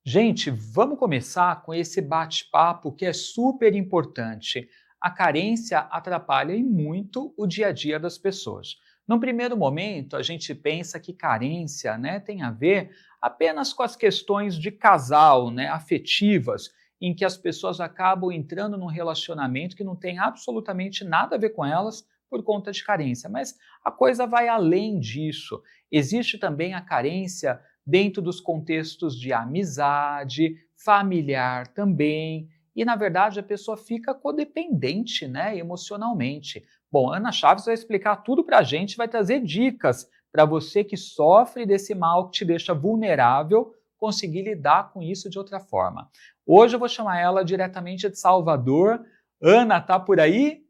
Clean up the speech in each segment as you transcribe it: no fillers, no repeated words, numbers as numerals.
Gente, vamos começar com esse bate-papo que é super importante. A carência atrapalha e muito o dia a dia das pessoas. Num primeiro momento, a gente pensa que carência, tem a ver apenas com as questões de casal, afetivas, em que as pessoas acabam entrando num relacionamento que não tem absolutamente nada a ver com elas por conta de carência. Mas a coisa vai além disso. Existe também a carência dentro dos contextos de amizade, familiar também. E, na verdade, a pessoa fica codependente, emocionalmente. Bom, Ana Chaves vai explicar tudo para a gente, vai trazer dicas para você que sofre desse mal que te deixa vulnerável conseguir lidar com isso de outra forma. Hoje eu vou chamar ela diretamente de Salvador. Ana, tá por aí?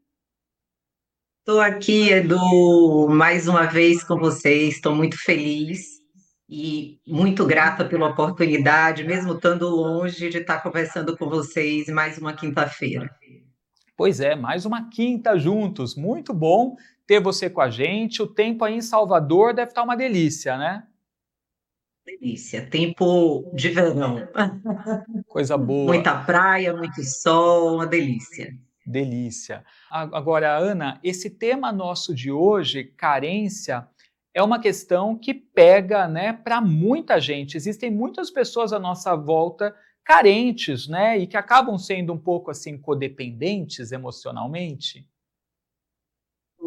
Estou aqui, Edu, mais uma vez com vocês. Estou muito feliz e muito grata pela oportunidade, mesmo estando longe, de estar conversando com vocês mais uma quinta-feira. Pois é, mais uma quinta juntos. Muito bom ter você com a gente. O tempo aí em Salvador deve estar uma delícia, né? Delícia, tempo de verão. Coisa boa, Muita praia, muito sol, uma delícia. delícia. Agora, Ana, esse tema nosso de hoje, carência, é uma questão que pega, para muita gente. Existem muitas pessoas à nossa volta carentes, e que acabam sendo um pouco assim codependentes emocionalmente.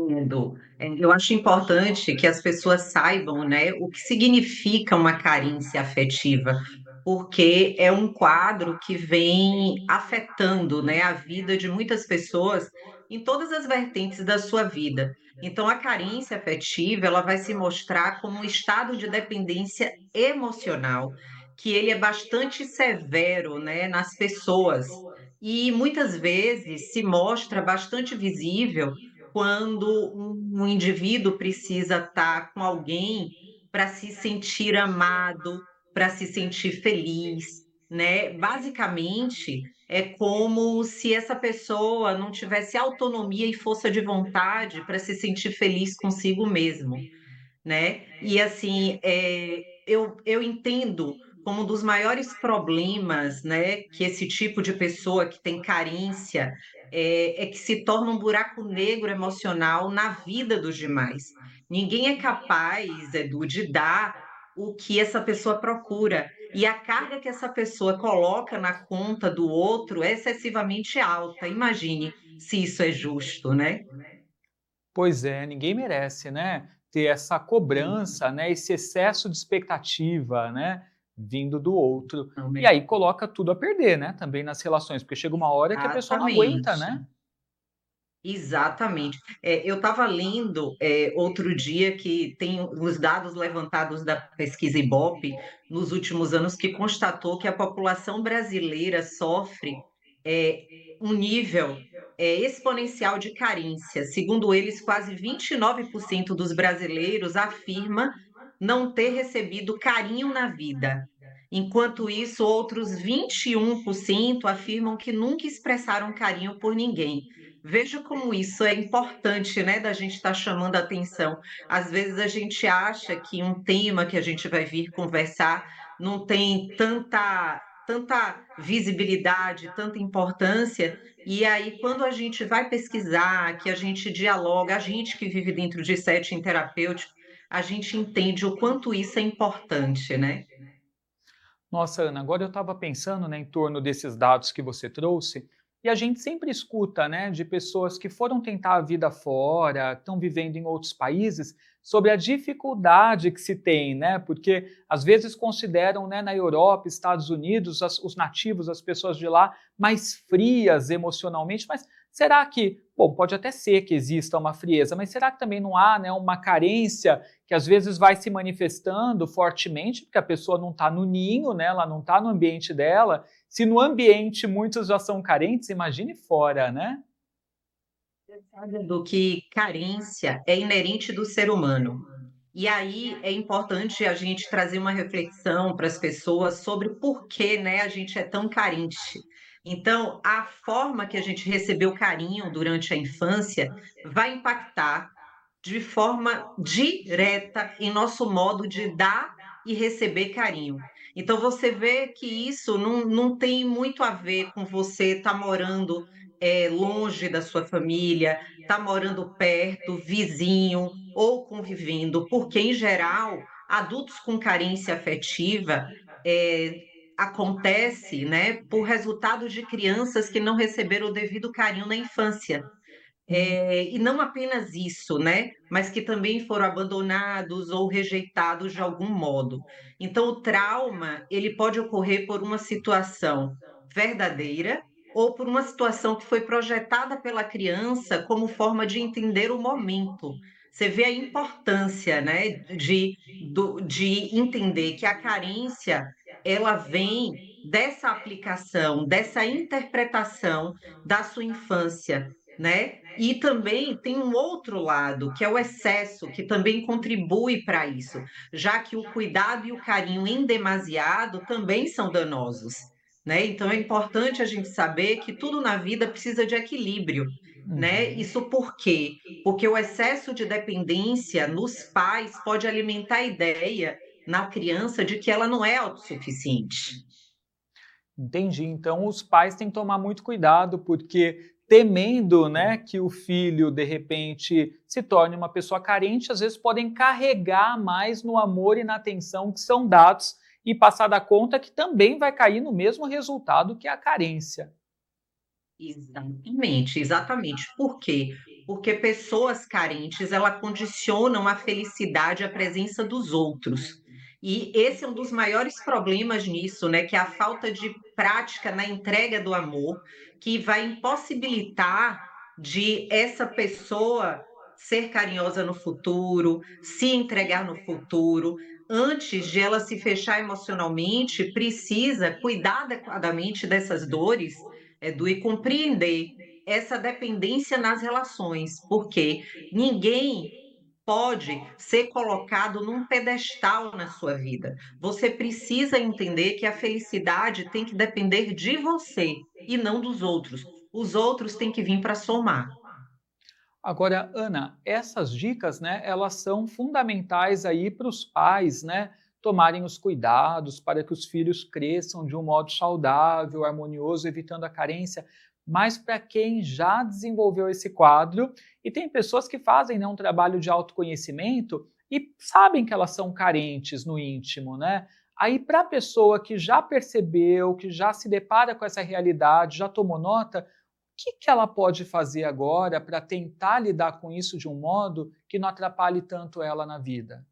Edu, eu acho importante que as pessoas saibam, né, o que significa uma carência afetiva, porque é um quadro que vem afetando, né, a vida de muitas pessoas em todas as vertentes da sua vida. Então, a carência afetiva, ela vai se mostrar como um estado de dependência emocional, que ele é bastante severo, né, nas pessoas. E muitas vezes se mostra bastante visível quando um indivíduo precisa estar com alguém para se sentir amado, para se sentir feliz, né? Basicamente, é como se essa pessoa não tivesse autonomia e força de vontade para se sentir feliz consigo mesmo, né? E assim, eu entendo como um dos maiores problemas, né, que esse tipo de pessoa que tem carência é que se torna um buraco negro emocional na vida dos demais. Ninguém é capaz, Edu, de dar o que essa pessoa procura. E a carga que essa pessoa coloca na conta do outro é excessivamente alta. Imagine se isso é justo, né? Pois é, ninguém merece, ter essa cobrança, esse excesso de expectativa, vindo do outro. E aí coloca tudo a perder, também nas relações, porque chega uma hora que a pessoa não aguenta, Exatamente. né? Exatamente. Eu estava lendo outro dia que tem os dados levantados da pesquisa Ibope nos últimos anos que constatou que a população brasileira sofre é, um nível exponencial de carência. Segundo eles, quase 29% dos brasileiros afirma não ter recebido carinho na vida. Enquanto isso, outros 21% afirmam que nunca expressaram carinho por ninguém. Veja como isso é importante, né, da gente estar chamando a atenção. Às vezes a gente acha que um tema que a gente vai vir conversar não tem tanta visibilidade, tanta importância, e aí quando a gente vai pesquisar, que a gente dialoga, a gente que vive dentro de setting terapêutico, a gente entende o quanto isso é importante, né? Nossa, Ana, agora eu estava pensando, em torno desses dados que você trouxe, e a gente sempre escuta, de pessoas que foram tentar a vida fora, estão vivendo em outros países, sobre a dificuldade que se tem, porque às vezes consideram, na Europa, Estados Unidos, os nativos, as pessoas de lá, mais frias emocionalmente, mas será que, bom, pode até ser que exista uma frieza, mas será que também não há, uma carência que às vezes vai se manifestando fortemente, porque a pessoa não está no ninho, ela não está no ambiente dela. Se no ambiente muitos já são carentes, imagine fora, né? Sabe, do que carência é inerente do ser humano. E aí é importante a gente trazer uma reflexão para as pessoas sobre por que, né, a gente é tão carente. Então, a forma que a gente recebeu carinho durante a infância vai impactar de forma direta em nosso modo de dar e receber carinho. Então você vê que isso não tem muito a ver com você estar morando longe da sua família, estar morando perto, vizinho ou convivendo, porque, em geral, adultos com carência afetiva eh, acontece, né, por resultado de crianças que não receberam o devido carinho na infância. Hum, E não apenas isso, né, mas que também foram abandonados ou rejeitados de algum modo. Então o trauma, ele pode ocorrer por uma situação verdadeira ou por uma situação que foi projetada pela criança como forma de entender o momento. Você vê a importância, né, de entender que a carência, ela vem dessa aplicação, dessa interpretação da sua infância, né? E também tem um outro lado, que é o excesso, que também contribui para isso, já que o cuidado e o carinho em demasiado também são danosos, né? Então é importante a gente saber que tudo na vida precisa de equilíbrio, né? uhum. Isso por quê? Porque o excesso de dependência nos pais pode alimentar a ideia na criança de que ela não é autossuficiente. Entendi. Então, os pais têm que tomar muito cuidado, porque temendo, né, que o filho de repente se torne uma pessoa carente, às vezes podem carregar mais no amor e na atenção que são dados e passar da conta que também vai cair no mesmo resultado que a carência. Exatamente, exatamente. Por quê? Porque pessoas carentes, ela condicionam a felicidade à presença dos outros. E esse é um dos maiores problemas nisso, né, que é a falta de prática na entrega do amor, que vai impossibilitar de essa pessoa ser carinhosa no futuro, se entregar no futuro. Antes de ela se fechar emocionalmente, precisa cuidar adequadamente dessas dores, Edu, e compreender essa dependência nas relações, porque ninguém pode ser colocado num pedestal na sua vida. Você precisa entender que a felicidade tem que depender de você e não dos outros. Os outros têm que vir para somar. Agora, Ana, essas dicas, né, elas são fundamentais aí para os pais, né, tomarem os cuidados para que os filhos cresçam de um modo saudável, harmonioso, evitando a carência. Mas para quem já desenvolveu esse quadro, e tem pessoas que fazem, né, um trabalho de autoconhecimento e sabem que elas são carentes no íntimo, né? Aí, para a pessoa que já percebeu, que já se depara com essa realidade, já tomou nota, que ela pode fazer agora para tentar lidar com isso de um modo que não atrapalhe tanto ela na vida?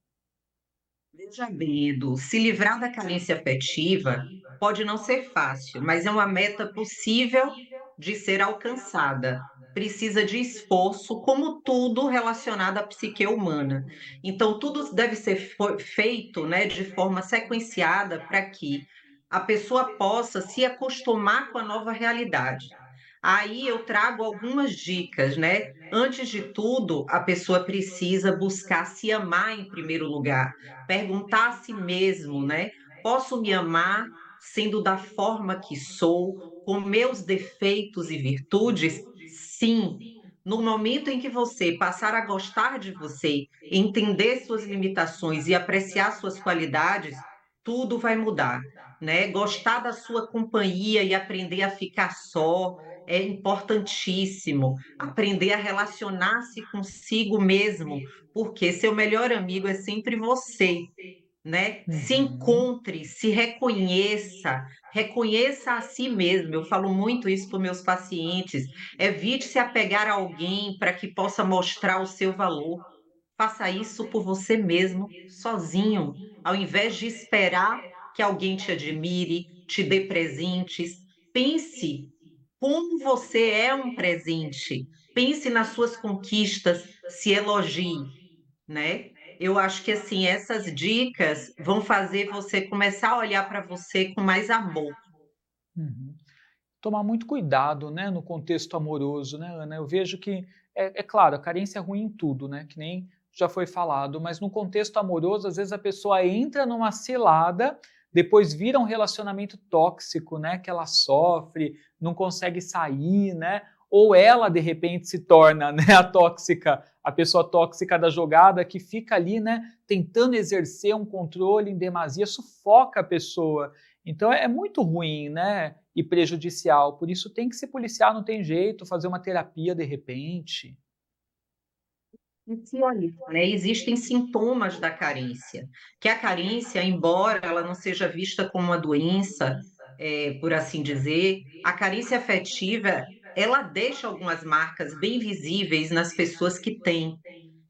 Veja bem, Edu, se livrar da carência afetiva pode não ser fácil, mas é uma meta possível de ser alcançada. Precisa de esforço, como tudo relacionado à psique humana. Então, tudo deve ser feito, né, de forma sequenciada para que a pessoa possa se acostumar com a nova realidade. Aí eu trago algumas dicas, né? Antes de tudo, a pessoa precisa buscar se amar em primeiro lugar, perguntar a si mesmo, né? Posso me amar sendo da forma que sou, com meus defeitos e virtudes? Sim. No momento em que você passar a gostar de você, entender suas limitações e apreciar suas qualidades, tudo vai mudar, né? Gostar da sua companhia e aprender a ficar só é importantíssimo. Aprender a relacionar-se consigo mesmo, porque seu melhor amigo é sempre você, né? Se Uhum. encontre, se reconheça, reconheça a si mesmo. Eu falo muito isso para os meus pacientes. Evite se apegar a alguém para que possa mostrar o seu valor. Faça isso por você mesmo, sozinho, ao invés de esperar que alguém te admire, te dê presentes. Pense como você é um presente. Pense nas suas conquistas, se elogie, né? Eu acho que assim, essas dicas vão fazer você começar a olhar para você com mais amor. Uhum. Tomar muito cuidado, né, no contexto amoroso, né, Ana? Eu vejo que, é claro, a carência é ruim em tudo, né, que nem já foi falado, mas no contexto amoroso, às vezes a pessoa entra numa cilada, depois vira um relacionamento tóxico, né, que ela sofre, não consegue sair, né? ou ela de repente se torna, né, a tóxica, a pessoa tóxica da jogada que fica ali, né, tentando exercer um controle em demasia, sufoca a pessoa. Então é muito ruim, né, e prejudicial. Por isso tem que se policiar, não tem jeito, fazer uma terapia de repente. E se olha, né, existem sintomas da carência, que a carência, embora ela não seja vista como uma doença, por assim dizer, a carência afetiva, ela deixa algumas marcas bem visíveis nas pessoas que têm.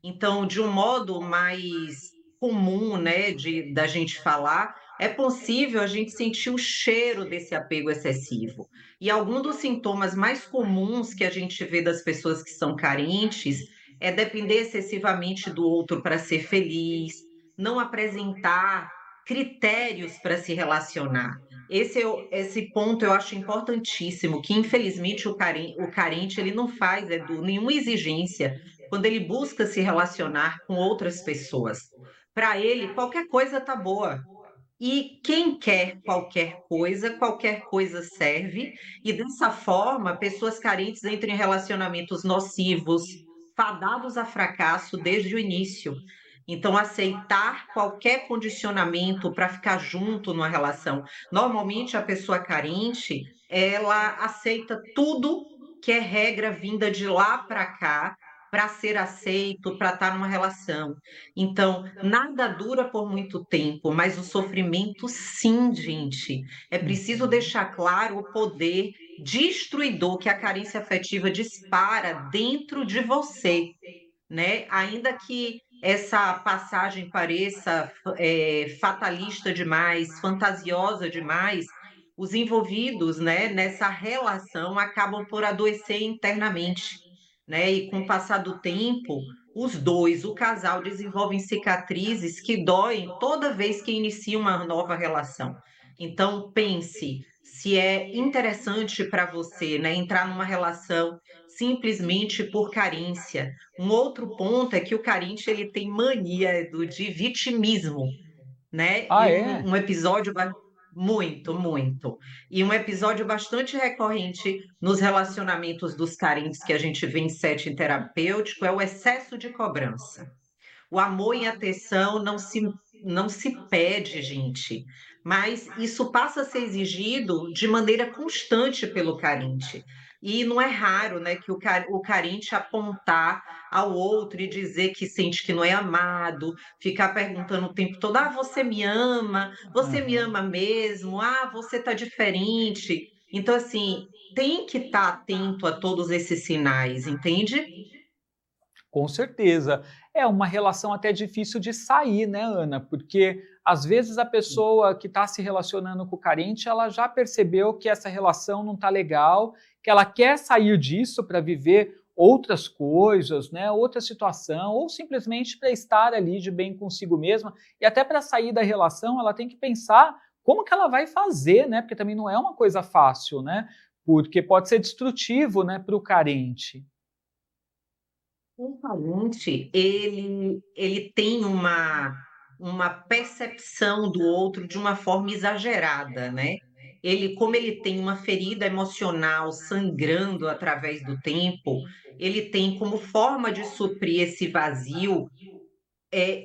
Então, de um modo mais comum, né, da gente falar, é possível a gente sentir o cheiro desse apego excessivo. E algum dos sintomas mais comuns que a gente vê das pessoas que são carentes é depender excessivamente do outro para ser feliz, não apresentar critérios para se relacionar. Esse ponto eu acho importantíssimo, que infelizmente o carente ele não faz nenhuma exigência quando ele busca se relacionar com outras pessoas. Para ele, qualquer coisa tá boa. E quem quer qualquer coisa serve, e dessa forma, pessoas carentes entram em relacionamentos nocivos, fadados a fracasso desde o início. Então, aceitar qualquer condicionamento para ficar junto numa relação. Normalmente, a pessoa carente, ela aceita tudo que é regra vinda de lá para cá, para ser aceito, para estar numa relação. Então, nada dura por muito tempo, mas o sofrimento, sim, gente. É preciso Uhum. deixar claro o poder destruidor que a carência afetiva dispara dentro de você, né? Ainda que essa passagem pareça fatalista demais, fantasiosa demais, os envolvidos, né, nessa relação acabam por adoecer internamente, né? E com o passar do tempo, os dois, o casal, desenvolvem cicatrizes que doem toda vez que inicia uma nova relação. Então, pense se é interessante para você, né, entrar numa relação simplesmente por carência. Um outro ponto é que o carente ele tem mania de vitimismo, né? Ah, E é? um episódio muito, muito. E um episódio bastante recorrente nos relacionamentos dos carentes que a gente vê em setting terapêutico é o excesso de cobrança. O amor e a atenção não se pede, gente, mas isso passa a ser exigido de maneira constante pelo carente. E não é raro, né, que o carente apontar ao outro e dizer que sente que não é amado, ficar perguntando o tempo todo: ah, você me ama? Você me Aham. ama mesmo? Ah, você está diferente. Então, assim, tem que estar atento a todos esses sinais, entende? Com certeza. É uma relação até difícil de sair, né, Ana? Porque às vezes a pessoa que está se relacionando com o carente, ela já percebeu que essa relação não está legal, que ela quer sair disso para viver outras coisas, né, outra situação, ou simplesmente para estar ali de bem consigo mesma. E até para sair da relação, ela tem que pensar como que ela vai fazer, né? Porque também não é uma coisa fácil, né? Porque pode ser destrutivo, né, para o carente. O falante, ele tem uma percepção do outro de uma forma exagerada, né? Como ele tem uma ferida emocional sangrando através do tempo, ele tem como forma de suprir esse vazio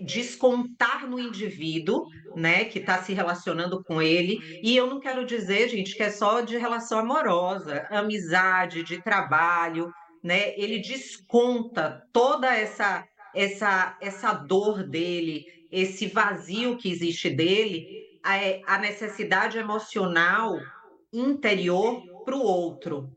descontar no indivíduo, né, que está se relacionando com ele. E eu não quero dizer, gente, que é só de relação amorosa, amizade, de trabalho, né? Ele desconta toda essa dor dele, esse vazio que existe dele, a necessidade emocional interior para o outro.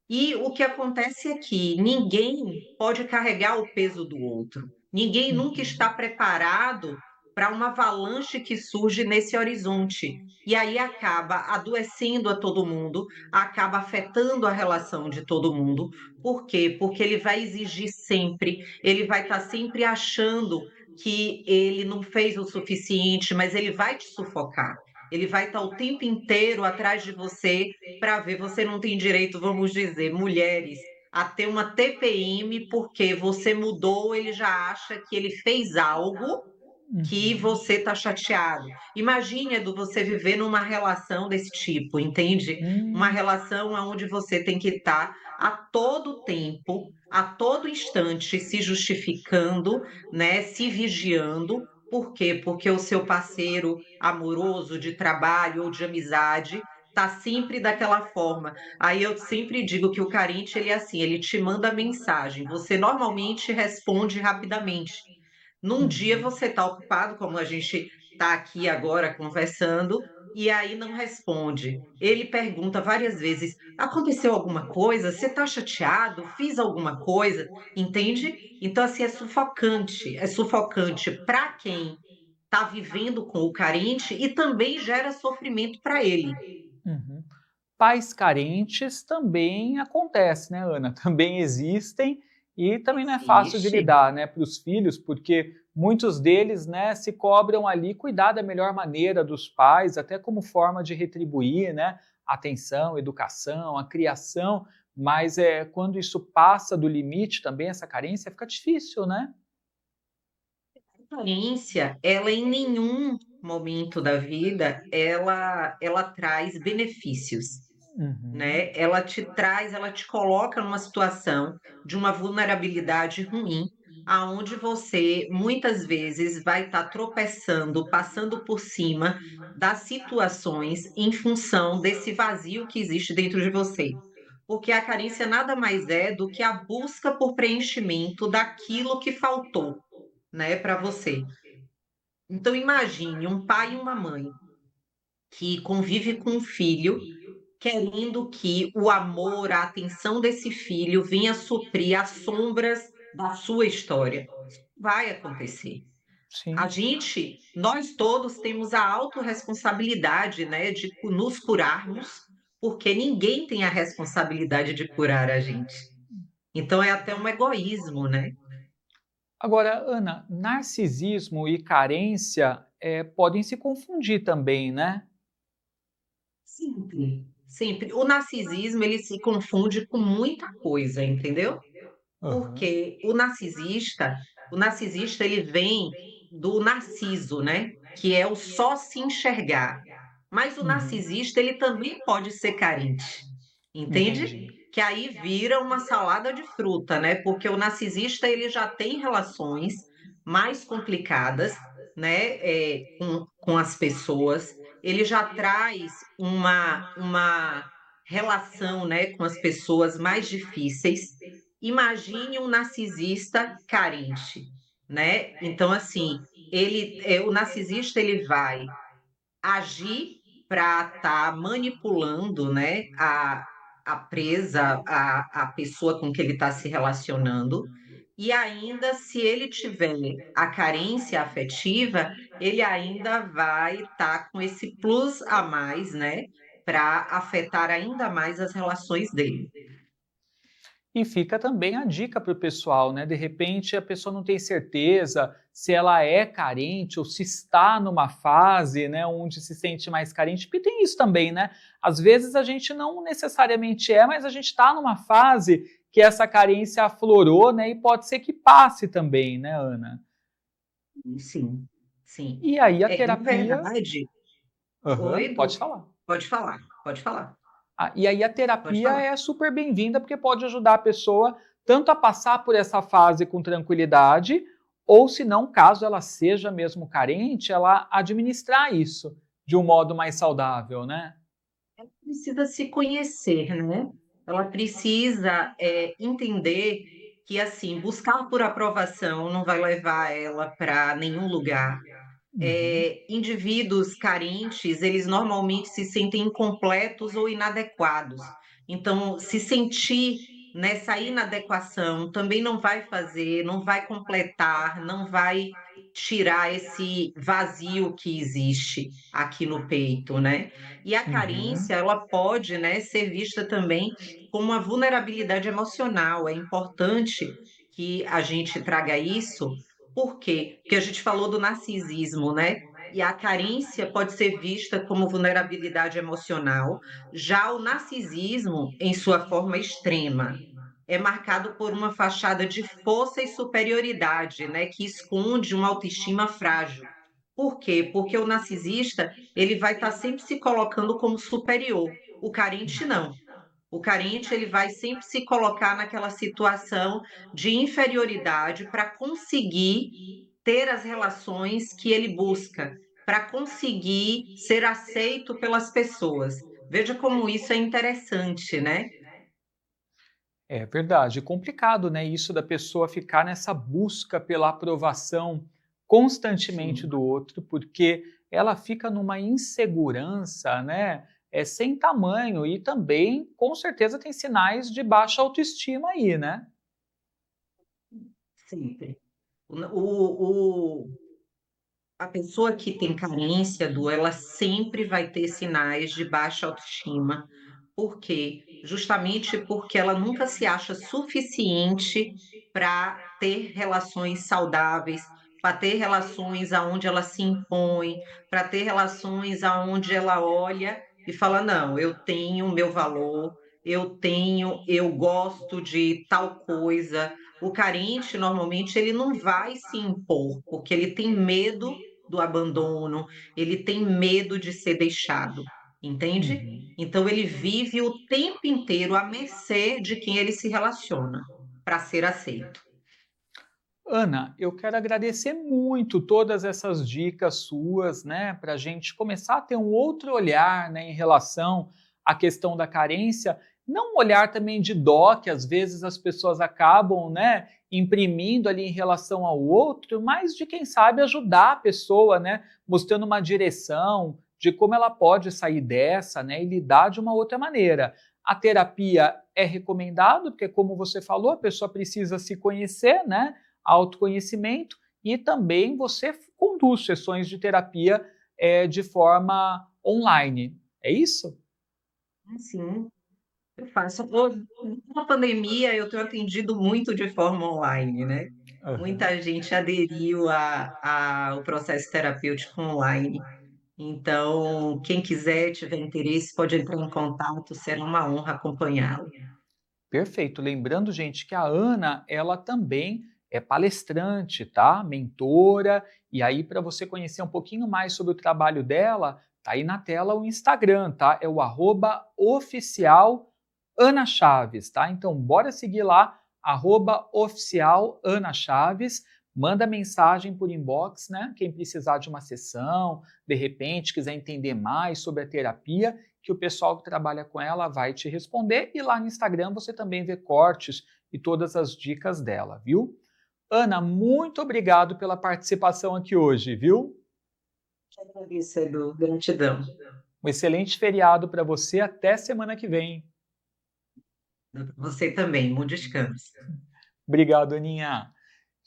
E o que acontece é que ninguém pode carregar o peso do outro. Ninguém nunca está preparado para uma avalanche que surge nesse horizonte. E aí acaba adoecendo a todo mundo, acaba afetando a relação de todo mundo. Por quê? Porque ele vai exigir sempre, ele vai estar sempre achando que ele não fez o suficiente, mas ele vai te sufocar. Ele vai estar o tempo inteiro atrás de você para ver, você não tem direito, vamos dizer, mulheres, a ter uma TPM porque você mudou, ele já acha que ele fez algo que Uhum. você está chateado. Imagine, Edu, você viver numa relação desse tipo, entende? Uma Hum. relação onde você tem que estar a todo tempo, a todo instante se justificando, né? Se vigiando. Por quê? Porque o seu parceiro amoroso, de trabalho ou de amizade tá sempre daquela forma. Aí eu sempre digo que o carente, ele é assim, ele te manda mensagem, você normalmente responde rapidamente. Num dia Uhum. você está ocupado, como a gente está aqui agora conversando, e aí não responde. Ele pergunta várias vezes: aconteceu alguma coisa? Você está chateado? Fiz alguma coisa? Entende? Então, assim, é sufocante para quem está vivendo com o carente e também gera sofrimento para ele. Uhum. Pais carentes também acontece, né, Ana? Também existem e também não é fácil de Existe. lidar, né, para os filhos, porque muitos deles, né, se cobram ali cuidar da melhor maneira dos pais, até como forma de retribuir, né, atenção, educação, a criação, mas quando isso passa do limite também, essa carência, fica difícil, né? Carência, ela em nenhum momento da vida, ela traz benefícios. Uhum, Né? Ela te coloca numa situação de uma vulnerabilidade ruim, aonde você muitas vezes vai estar tropeçando, passando por cima das situações em função desse vazio que existe dentro de você. Porque a carência nada mais é do que a busca por preenchimento daquilo que faltou, né, para você. Então imagine um pai e uma mãe que convive com um filho querendo que o amor, a atenção desse filho venha suprir as sombras da sua história. Vai acontecer. A sim. gente, nós todos temos a autorresponsabilidade, né, de nos curarmos, porque ninguém tem a responsabilidade de curar a gente. Então é até um egoísmo, né? Agora, Ana, narcisismo e carência podem se confundir também, né? Sempre, sempre. O narcisismo, ele se confunde com muita coisa, entendeu? Aham. Porque o narcisista ele vem do narciso, né? Que é o só se enxergar. Mas o Uhum. narcisista ele também pode ser carente, entende? Entendi. Que aí vira uma salada de fruta, né? Porque o narcisista ele já tem relações mais complicadas, né? Com as pessoas. Ele já traz uma relação, né? Com as pessoas mais difíceis. Imagine um narcisista carente, né? Então, assim, o narcisista ele vai agir para estar manipulando, né, a presa, a pessoa com que ele está se relacionando. E ainda, se ele tiver a carência afetiva, ele ainda vai estar com esse plus a mais, né, para afetar ainda mais as relações dele. E fica também a dica para o pessoal, né? De repente a pessoa não tem certeza se ela é carente ou se está numa fase, né, onde se sente mais carente, porque tem isso também, né? Às vezes a gente não necessariamente mas a gente está numa fase que essa carência aflorou, né? E pode ser que passe também, né, Ana? Sim, sim. E aí a Na terapia. verdade, Aham, oi, pode Edu, falar. pode falar, pode falar, E aí a pode terapia falar. é super bem-vinda, porque pode ajudar a pessoa tanto a passar por essa fase com tranquilidade, ou se não, caso ela seja mesmo carente, ela administrar isso de um modo mais saudável, né? Precisa se conhecer, né? Ela precisa entender que assim buscar por aprovação não vai levar ela para nenhum lugar. Uhum, Indivíduos carentes, eles normalmente se sentem incompletos ou inadequados. Então, se sentir nessa inadequação também não vai fazer, não vai completar, não vai tirar esse vazio que existe aqui no peito, né? E a uhum, carência, ela pode, né, ser vista também como uma vulnerabilidade emocional. É importante que a gente traga isso. Por quê? Porque a gente falou do narcisismo, né? E a carência pode ser vista como vulnerabilidade emocional, já o narcisismo em sua forma extrema. é marcado por uma fachada de força e superioridade, né, que esconde uma autoestima frágil. Por quê? Porque o narcisista, ele vai estar sempre se colocando como superior. O carente não. O carente, ele vai sempre se colocar naquela situação de inferioridade para conseguir ter as relações que ele busca, para conseguir ser aceito pelas pessoas. Veja como isso é interessante, né? É verdade, complicado, né, isso da pessoa ficar nessa busca pela aprovação constantemente Sim. do outro, porque ela fica numa insegurança, né, sem tamanho e também, com certeza, tem sinais de baixa autoestima aí, né? Sempre. A pessoa que tem carência ela sempre vai ter sinais de baixa autoestima. Por quê? Justamente porque ela nunca se acha suficiente para ter relações saudáveis, para ter relações aonde ela se impõe, para ter relações aonde ela olha e fala: "Não, eu tenho o meu valor, eu gosto de tal coisa". O carente, normalmente, ele não vai se impor, porque ele tem medo do abandono, ele tem medo de ser deixado, entende? Uhum. Então ele vive o tempo inteiro à mercê de quem ele se relaciona, para ser aceito. Ana, eu quero agradecer muito todas essas dicas suas, né, para a gente começar a ter um outro olhar, né, em relação à questão da carência, não um olhar também de dó, que às vezes as pessoas acabam, né, imprimindo ali em relação ao outro, mas de quem sabe ajudar a pessoa, né, mostrando uma direção de como ela pode sair dessa, né, e lidar de uma outra maneira. A terapia é recomendado, porque como você falou, a pessoa precisa se conhecer, né? Autoconhecimento e também você conduz sessões de terapia de forma online. É isso? Sim, eu faço. Na pandemia, eu tenho atendido muito de forma online, né? Aham. Muita gente aderiu ao processo terapêutico online. Então, quem quiser, tiver interesse, pode entrar em contato, será uma honra acompanhá-lo. Perfeito. Lembrando, gente, que a Ana, ela também é palestrante, tá? Mentora. E aí, para você conhecer um pouquinho mais sobre o trabalho dela, tá aí na tela o Instagram, tá? É o @oficial Ana Chaves, tá? Então, bora seguir lá, @oficial Ana Chaves. Manda mensagem por inbox, né? Quem precisar de uma sessão, de repente quiser entender mais sobre a terapia, que o pessoal que trabalha com ela vai te responder. E lá no Instagram você também vê cortes e todas as dicas dela, viu? Ana, muito obrigado pela participação aqui hoje, viu? Que agradeço, Edu. Gratidão. Um excelente feriado para você. Até semana que vem. Você também. Bom descanso. Obrigado, Aninha.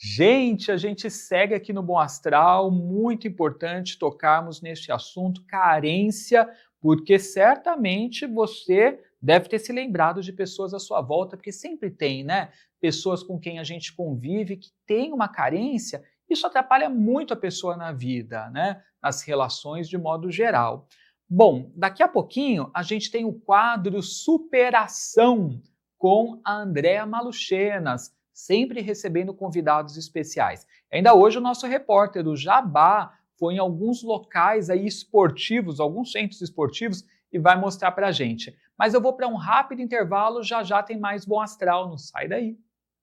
Gente, a gente segue aqui no Bom Astral, muito importante tocarmos neste assunto, carência, porque certamente você deve ter se lembrado de pessoas à sua volta, porque sempre tem, né? Pessoas com quem a gente convive que tem uma carência, isso atrapalha muito a pessoa na vida, né? Nas relações de modo geral. Bom, daqui a pouquinho a gente tem o quadro Superação com a Andréa Maluchenas, sempre recebendo convidados especiais. Ainda hoje o nosso repórter, o Jabá, foi em alguns locais aí esportivos, alguns centros esportivos, e vai mostrar para a gente. Mas eu vou para um rápido intervalo, já já tem mais Bom Astral, não sai daí.